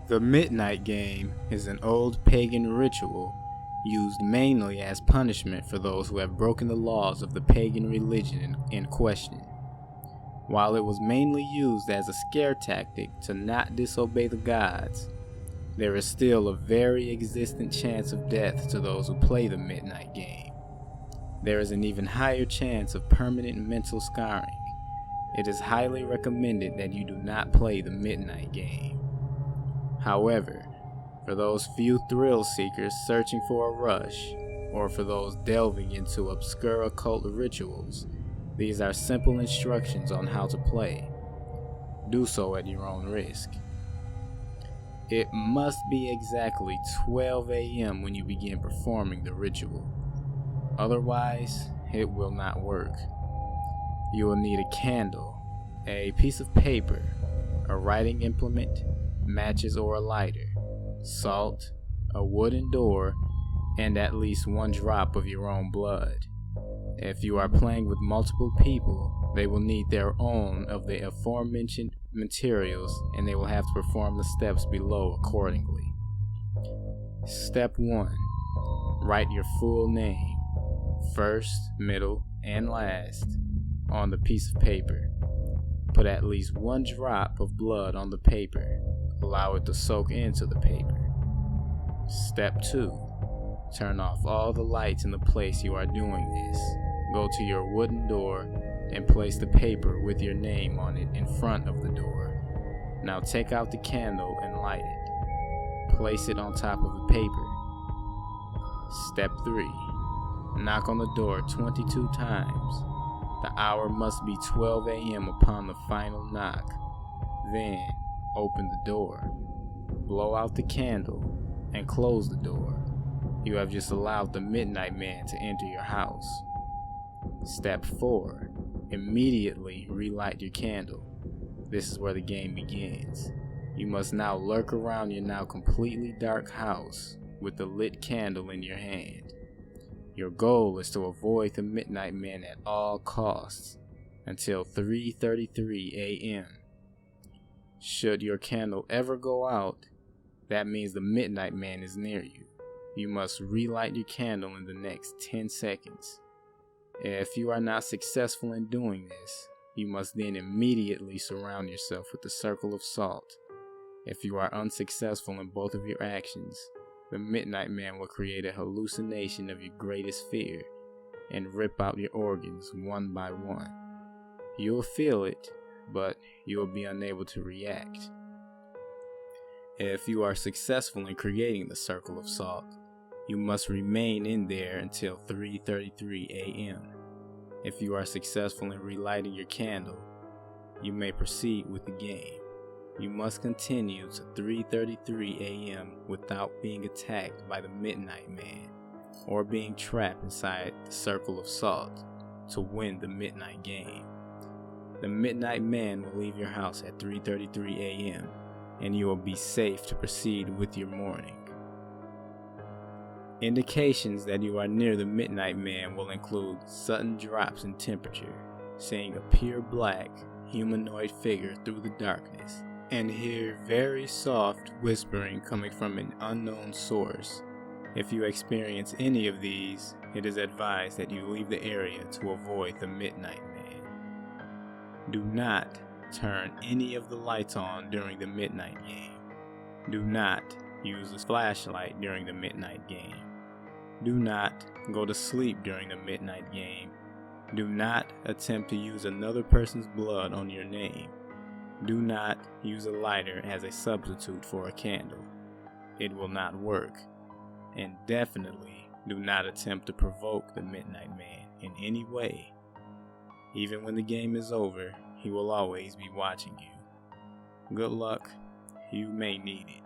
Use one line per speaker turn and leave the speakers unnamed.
The Midnight Game is an old pagan ritual used mainly as punishment for those who have broken the laws of the pagan religion in question. While it was mainly used as a scare tactic to not disobey the gods, there is still a very existent chance of death to those who play the Midnight Game. There is an even higher chance of permanent mental scarring. It is highly recommended that you do not play the Midnight Game. However, for those few thrill seekers searching for a rush, or for those delving into obscure occult rituals, these are simple instructions on how to play. Do so at your own risk. It must be exactly 12 a.m. when you begin performing the ritual. Otherwise, it will not work. You will need a candle, a piece of paper, a writing implement, matches or a lighter, salt, a wooden door, and at least one drop of your own blood. If you are playing with multiple people, they will need their own of the aforementioned materials, and they will have to perform the steps below accordingly. Step 1. Write your full name, first, middle, and last, on the piece of paper. Put at least one drop of blood on the paper. Allow it to soak into the paper. Step 2. Turn off all the lights in the place you are doing this. Go to your wooden door and place the paper with your name on it in front of the door. Now take out the candle and light it. Place it on top of the paper. Step 3. Knock on the door 22 times. The hour must be 12 a.m. upon the final knock. Then, open the door. Blow out the candle and close the door. You have just allowed the Midnight Man to enter your house. Step 4. Immediately relight your candle. This is where the game begins. You must now lurk around your now completely dark house with the lit candle in your hand. Your goal is to avoid the Midnight Man at all costs until 3:33 a.m. Should your candle ever go out, that means the Midnight Man is near you. You must relight your candle in the next 10 seconds. If you are not successful in doing this, you must then immediately surround yourself with the circle of salt. If you are unsuccessful in both of your actions, the Midnight Man will create a hallucination of your greatest fear and rip out your organs one by one. You will feel it, but you will be unable to react. If you are successful in creating the circle of salt, you must remain in there until 3:33 a.m. If you are successful in relighting your candle, you may proceed with the game. You must continue to 3:33 a.m. without being attacked by the Midnight Man or being trapped inside the circle of salt to win the Midnight Game. The Midnight Man will leave your house at 3:33 a.m. and you will be safe to proceed with your morning. Indications that you are near the Midnight Man will include sudden drops in temperature, seeing a pure black, humanoid figure through the darkness, and hear very soft whispering coming from an unknown source. If you experience any of these, it is advised that you leave the area to avoid the Midnight Man. Do not turn any of the lights on during the Midnight Game. Do not use a flashlight during the Midnight Game. Do not go to sleep during the Midnight Game. Do not attempt to use another person's blood on your name. Do not use a lighter as a substitute for a candle. It will not work. And definitely do not attempt to provoke the Midnight Man in any way. Even when the game is over, he will always be watching you. Good luck. You may need it.